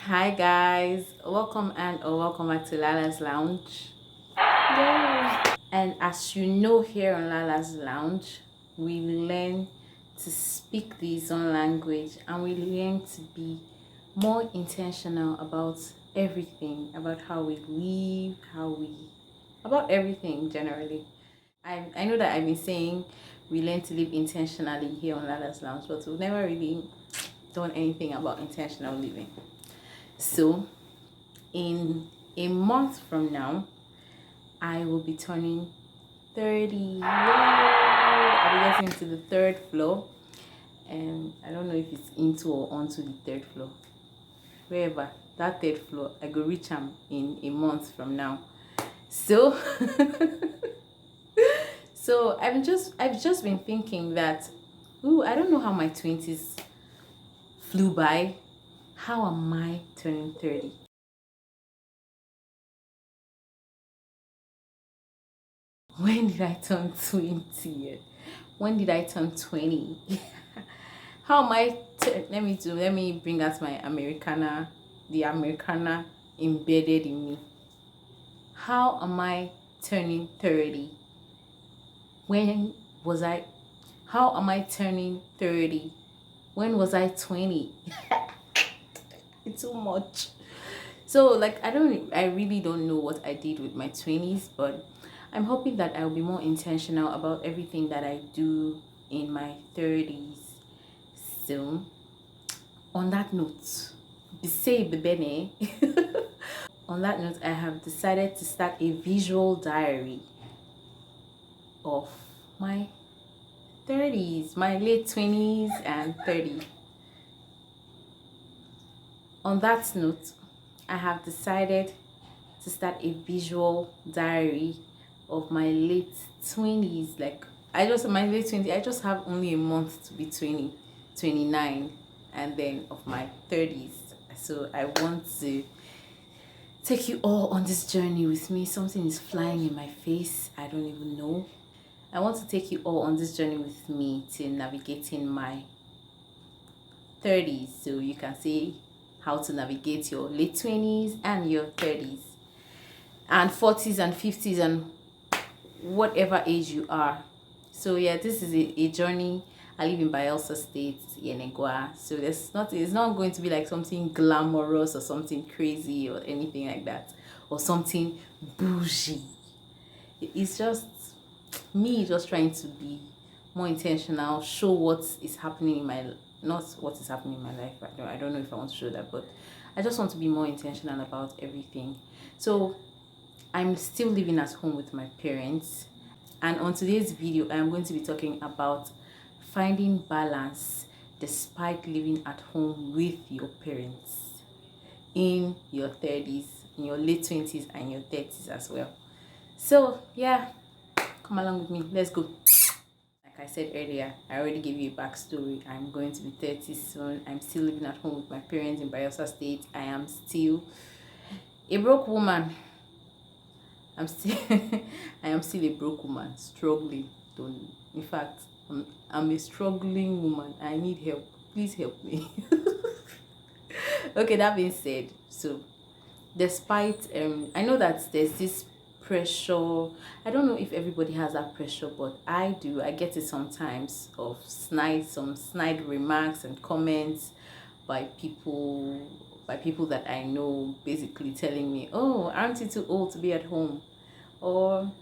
Hi guys, welcome or welcome back to Lala's Lounge. And as you know, here on Lala's Lounge, we learn to speak the Zon language and we learn to be more intentional about everything, about how we live, about everything generally. I know that I've been saying we learn to live intentionally here on Lala's Lounge, but we've never really done anything about intentional living. So, in a month from now, I will be turning 30. Yay! I'll be getting to the third floor. And I don't know if it's into or onto the third floor. Wherever, that third floor, I go reach them in a month from now. So, so I've just been thinking that, I don't know how my 20s flew by. How am I turning 30? When did I turn 20? When did I turn 20? How am I? Let me bring out my Americana, the Americana embedded in me. How am I turning 30? When was I? How am I turning 30? When was I 20? It's too much. So like I really don't know what I did with my 20s, but I'm hoping that I'll be more intentional about everything that I do in my 30s. So on that note, say bene. On that note, I have decided to start a visual diary of my 30s, my late 20s and 30. On that note, I have decided to start a visual diary of my late 20s. Like my late 20s, I just have only a month to be 20, 29, and then of my 30s. So I want to take you all on this journey with me. Something is flying in my face. I don't even know. I want to take you all on this journey with me to navigating my 30s. So you can see how to navigate your late 20s and your 30s and 40s and 50s and whatever age you are. So yeah, this is a journey. I live in Bayelsa State, Yenegua. So it's not going to be like something glamorous or something crazy or anything like that, or something bougie. It's just me just trying to be more intentional, show what is happening in my not what is happening in my life. I don't know if I want to show that, but I just want to be more intentional about everything. So I'm still living at home with my parents, and on today's video I'm going to be talking about finding balance despite living at home with your parents in your 30s, in your late 20s and your 30s as well. So yeah, come along with me, let's go. Like I said earlier, I already gave you a backstory. I'm going to be 30 soon. I'm still living at home with my parents in Bayelsa State. I am still a broke woman. I'm still I am still a broke woman, struggling. Don't in fact, I'm a struggling woman. I need help. Please help me. Okay, that being said, so despite I know that there's this pressure. I don't know if everybody has that pressure, but I do. I get it sometimes of some snide remarks and comments by people that I know, basically telling me, oh, aren't you too old to be at home? Or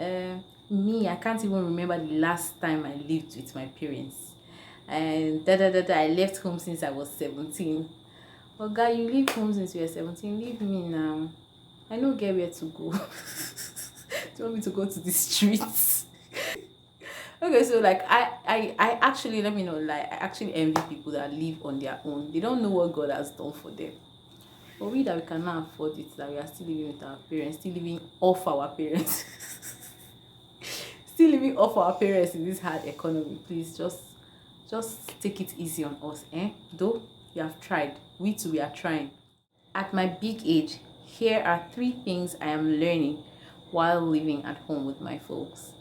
uh, me, I can't even remember the last time I lived with my parents. And I left home since I was 17. Oh, guy, you leave home since you were 17. Leave me now. I don't get where to go. Do you want me to go to the streets? Okay, so like I actually, let me know, like I actually envy people that live on their own. They don't know what God has done for them. But we that we cannot afford it, that we are still living with our parents, still living off our parents, still living off our parents in this hard economy. Please just take it easy on us, eh? Though you have tried, we too we are trying. At my big age, here are 3 things I am learning while living at home with my folks.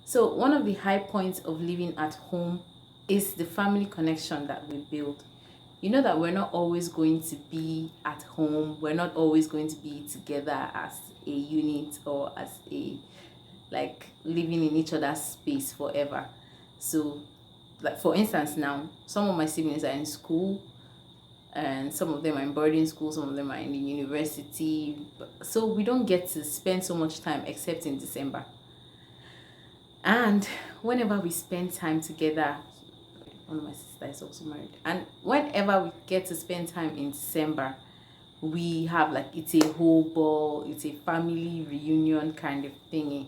So one of the high points of living at home is the family connection that we build. You know that we're not always going to be at home, we're not always going to be together as a unit or as a, like, living in each other's space forever. So, like, for instance, now some of my siblings are in school, and some of them are in boarding school, some of them are in the university, so we don't get to spend so much time except in December. And whenever we spend time together, one of my sisters is also married, and whenever we get to spend time in December, we have, like, it's a whole ball, it's a family reunion kind of thingy.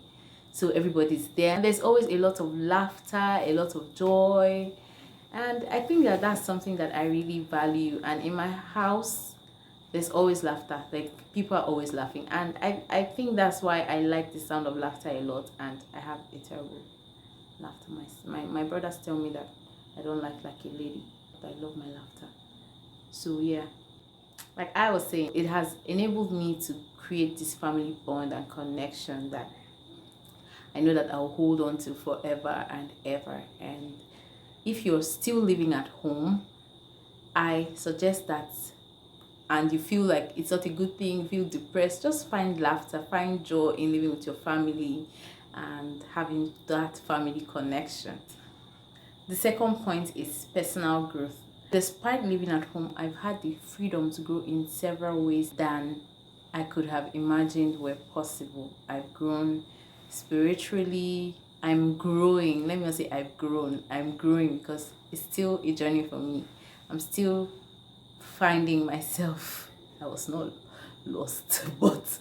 So everybody's there, and there's always a lot of laughter, a lot of joy. And I think that that's something that I really value. And in my house, there's always laughter. Like, people are always laughing. And I think that's why I like the sound of laughter a lot. And I have a terrible laughter. My brothers tell me that I don't like a lady, but I love my laughter. So yeah, like I was saying, it has enabled me to create this family bond and connection that I know that I'll hold on to forever and ever. And if you're still living at home, I suggest that, and you feel like it's not a good thing, you feel depressed, just find laughter, find joy in living with your family and having that family connection. The second point is personal growth. Despite living at home, I've had the freedom to grow in several ways than I could have imagined were possible. I've grown spiritually. I'm growing. Let me not say I've grown. I'm growing because it's still a journey for me. I'm still finding myself. I was not lost, but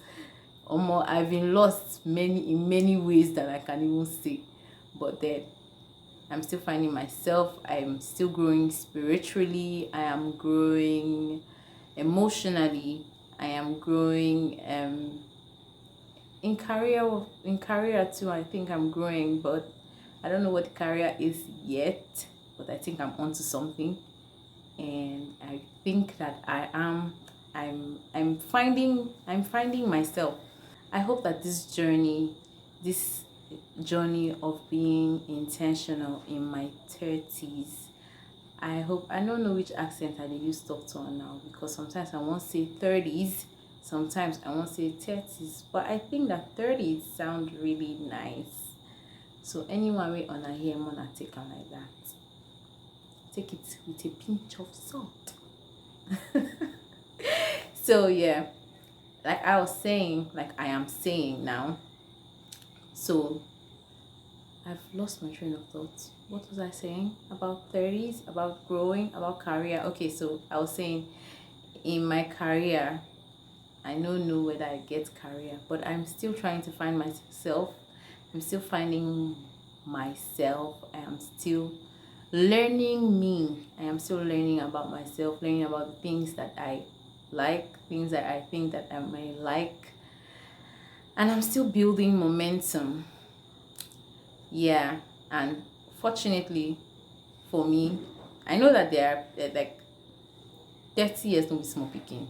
I've been lost in many ways that I can even say. But then I'm still finding myself. I'm still growing spiritually. I am growing emotionally. I am growing in career too. I think I'm growing, but I don't know what the career is yet, but I think I'm onto something. And I think that I'm finding myself. I hope that this journey of being intentional in my 30s, I don't know which accent I use talk to on now, because sometimes I won't say 30s, sometimes I won't say 30s, but I think that 30s sound really nice. So anyone we on here wanna take on like that, take it with a pinch of salt. So yeah, like I was saying, like I am saying now. So I've lost my train of thought. What was I saying about 30s, about growing, about career? Okay, so I was saying in my career, I don't know whether I get career, but I'm still trying to find myself. I'm still finding myself. I am still learning me. I am still learning about myself, learning about the things that I like, things that I think that I may like. And I'm still building momentum. Yeah, and fortunately for me, I know that there are like 30 years no be small picking.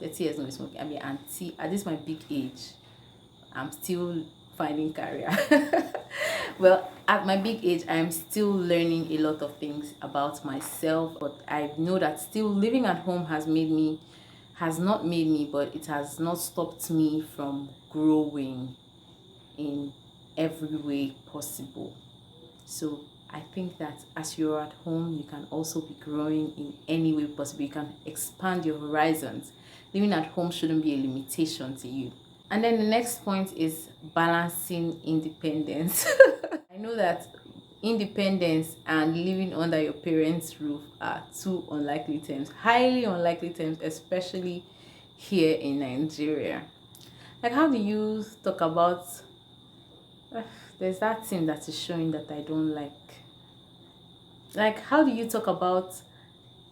30 years no be small picking. I mean, auntie, at this my big age, I'm still finding career. Well, at my big age, I'm still learning a lot of things about myself, but I know that still living at home has not made me, but it has not stopped me from growing in every way possible. So I think that as you're at home, you can also be growing in any way possible. You can expand your horizons. Living at home shouldn't be a limitation to you. And then the next point is balancing independence. I know that independence and living under your parents' roof are two unlikely terms, highly unlikely terms, especially here in Nigeria. Like, how do you talk about there's that thing that is showing that I don't like. Like, how do you talk about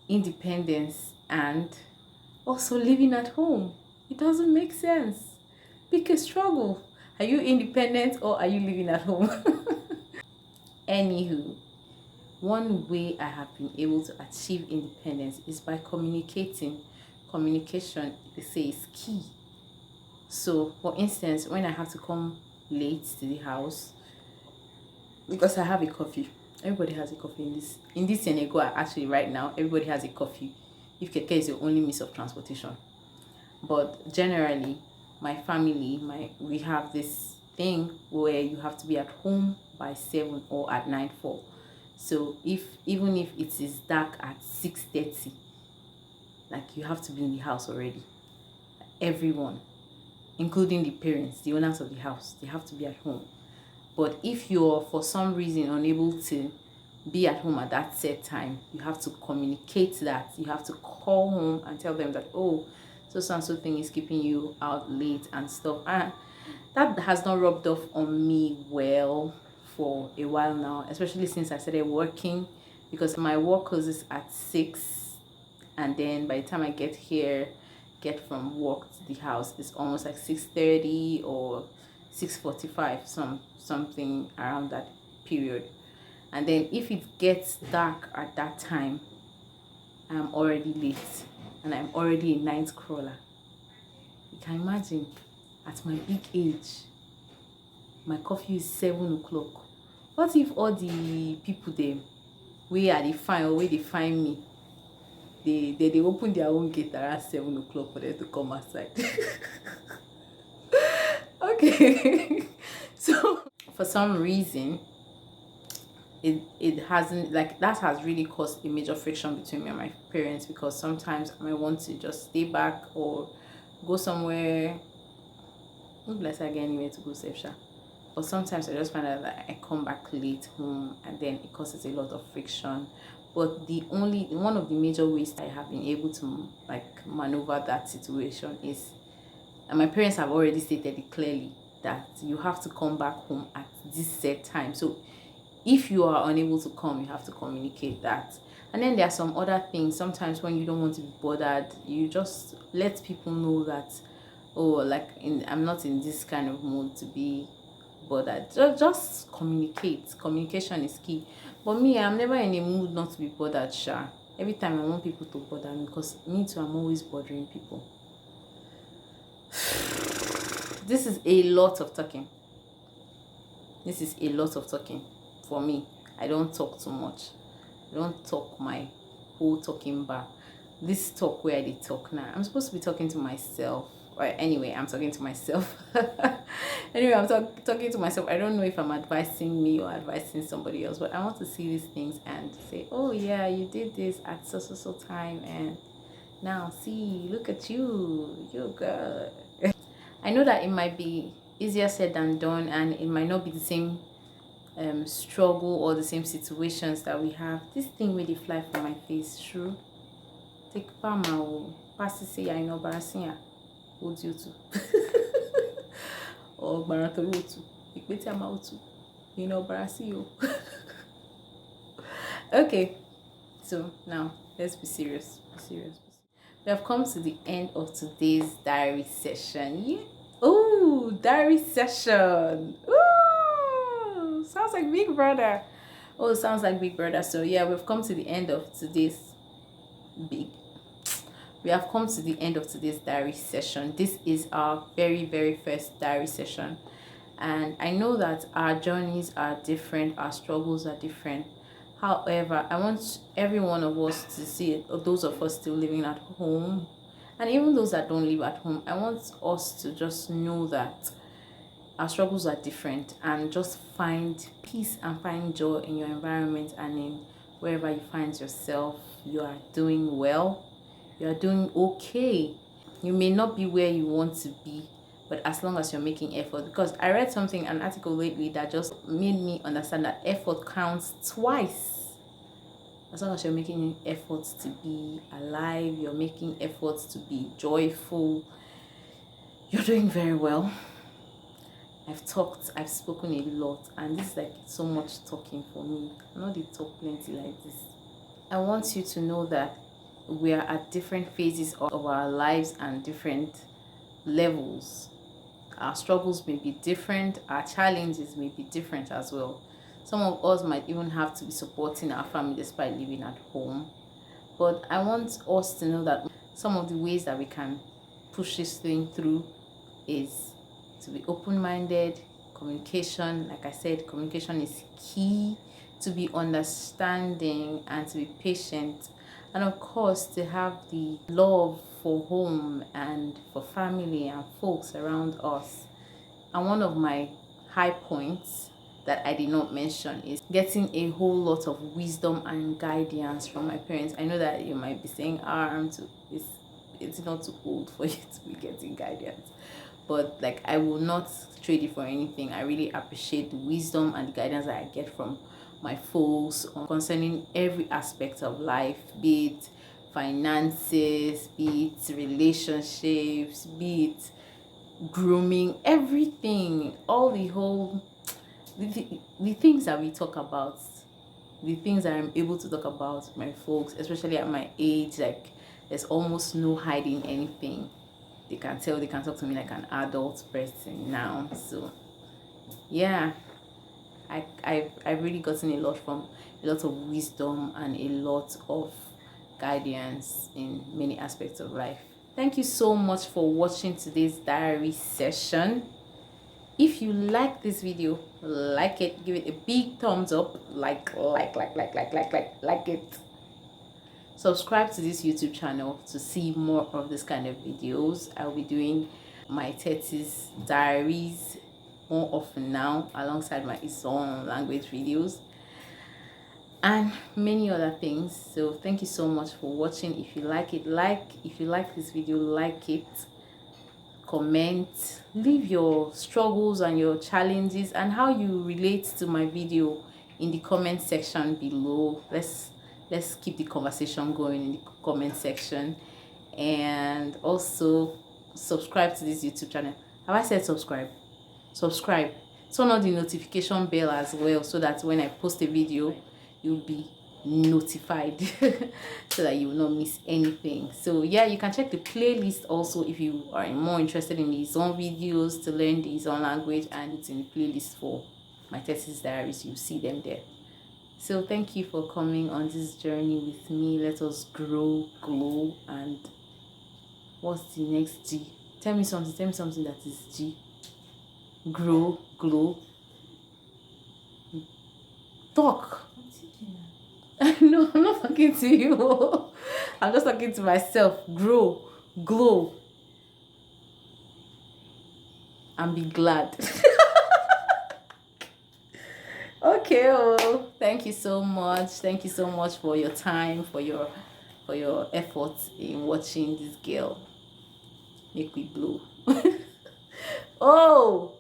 independence and also living at home? It doesn't make sense. Pick a struggle. Are you independent or are you living at home? Anywho, one way I have been able to achieve independence is by communicating. Communication, they say, is key. So, for instance, when I have to come late to the house, because I have a curfew, Everybody has a coffee in this Senegal. Actually, right now, everybody has a coffee. If keke is your only means of transportation, but generally, my family, we have this thing where you have to be at home by 7 or at 9:04. So even if it is dark at 6:30, like you have to be in the house already. Everyone, including the parents, the owners of the house, they have to be at home. But if you're for some reason unable to be at home at that set time, you have to communicate that. You have to call home and tell them that, oh, so and so thing is keeping you out late and stuff. And that has not rubbed off on me well for a while now, especially since I started working, because my work closes at 6, and then by the time I get from work to the house, it's almost like 6:30 or 6:45, something around that period. And then if it gets dark at that time, I'm already late and I'm already a night crawler. You can imagine, at my big age, my curfew is 7 o'clock. What if all the people there where they find or where they find me, they open their own gate around 7 o'clock for them to come outside? Okay. So for some reason, it hasn't, like, that has really caused a major friction between me and my parents, because sometimes I might want to just stay back or go somewhere. Not bless I get anywhere to go safe, sha. But sometimes I just find out that I come back late home, and then it causes a lot of friction. But one of the major ways I have been able to like maneuver that situation is, and my parents have already stated it clearly, that you have to come back home at this set time. So if you are unable to come, you have to communicate that. And then there are some other things. Sometimes when you don't want to be bothered, you just let people know that, oh, like, I'm not in this kind of mood to be bothered. Just communicate. Communication is key. But me, I'm never in a mood not to be bothered, sha. Every time I want people to bother me, because me too, I'm always bothering people. This is a lot of talking. This is a lot of talking for me. I don't talk too much. I don't talk my whole talking bar. This talk where I talk now, I'm supposed to be talking to myself. Or anyway, I'm talking to myself. Anyway, I'm talking to myself. I don't know if I'm advising me or advising somebody else, but I want to see these things and say, oh yeah, you did this at so time, and now see, look at you, you're good. I know that it might be easier said than done, and it might not be the same struggle or the same situations that we have. This thing really fly from my face, true. Take palma, pass to say I know Barasia. Hold you to or Baratolutu. Ikbeti amautu. You know Barasio. Okay, so now let's be serious. Be serious. We have come to the end of today's diary session. Yeah. Oh, diary session. Ooh, sounds like Big Brother. Oh, sounds like Big Brother. So yeah, we've come to the end of today's big. We have come to the end of today's diary session. This is our very first diary session, and I know that our journeys are different, our struggles are different. However, I want every one of us to see it, or those of us still living at home, and even those that don't live at home, I want us to just know that our struggles are different, and just find peace and find joy in your environment and in wherever you find yourself. You are doing well, you are doing okay. You may not be where you want to be, but as long as you're making effort, because I read an article lately that just made me understand that effort counts twice. As long as you're making efforts to be alive, you're making efforts to be joyful, you're doing very well. I've spoken a lot, and this is like so much talking for me. I'm not the talk plenty like this. I want you to know that we are at different phases of our lives and different levels. Our struggles may be different, our challenges may be different as well. Some of us might even have to be supporting our family despite living at home. But I want us to know that some of the ways that we can push this thing through is to be open-minded. Communication, like I said, communication is key to be understanding and to be patient, and of course to have the love for home and for family and folks around us. And one of my high points that I did not mention is getting a whole lot of wisdom and guidance from my parents. I know that you might be saying, it's not too old for you to be getting guidance, but like I will not trade it for anything. I really appreciate the wisdom and the guidance that I get from my folks concerning every aspect of life, be it finances, be it relationships, be it grooming, everything, all the things that we talk about, the things that I'm able to talk about with my folks, especially at my age. Like there's almost no hiding anything. They can talk to me like an adult person now. So yeah, I've really gotten a lot of wisdom and a lot of guidance in many aspects of life. Thank you so much for watching today's diary session. If you like this video, like it, give it a big thumbs up, like it. Subscribe to this YouTube channel to see more of this kind of videos. I'll be doing my 30's diaries more often now, alongside my own language videos and many other things. So thank you so much for watching. If you like it, if you like this video, like it, comment, leave your struggles and your challenges and how you relate to my video in the comment section below. Let's keep the conversation going in the comment section. And also subscribe to this YouTube channel. Have I said subscribe? Subscribe. Turn on the notification bell as well, so that when I post a video, you'll be notified so that you will not miss anything. So yeah, you can check the playlist also if you are more interested in these own videos to learn these own language, and it's in the playlist for my 30's diaries. You see them there. So thank you for coming on this journey with me. Let us grow, glow, and what's the next G? Tell me something that is G. Grow, glow. Talk. No, I'm not talking to you. I'm just talking to myself. Grow, glow, and be glad. Okay, oh, thank you so much. Thank you so much for your time, for your efforts in watching this girl make me blow. Oh,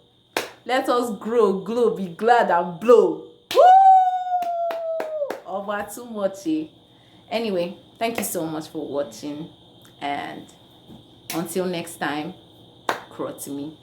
let us grow, glow, be glad, and blow. Over too much, eh? Anyway, thank you so much for watching, and until next time, crow to me.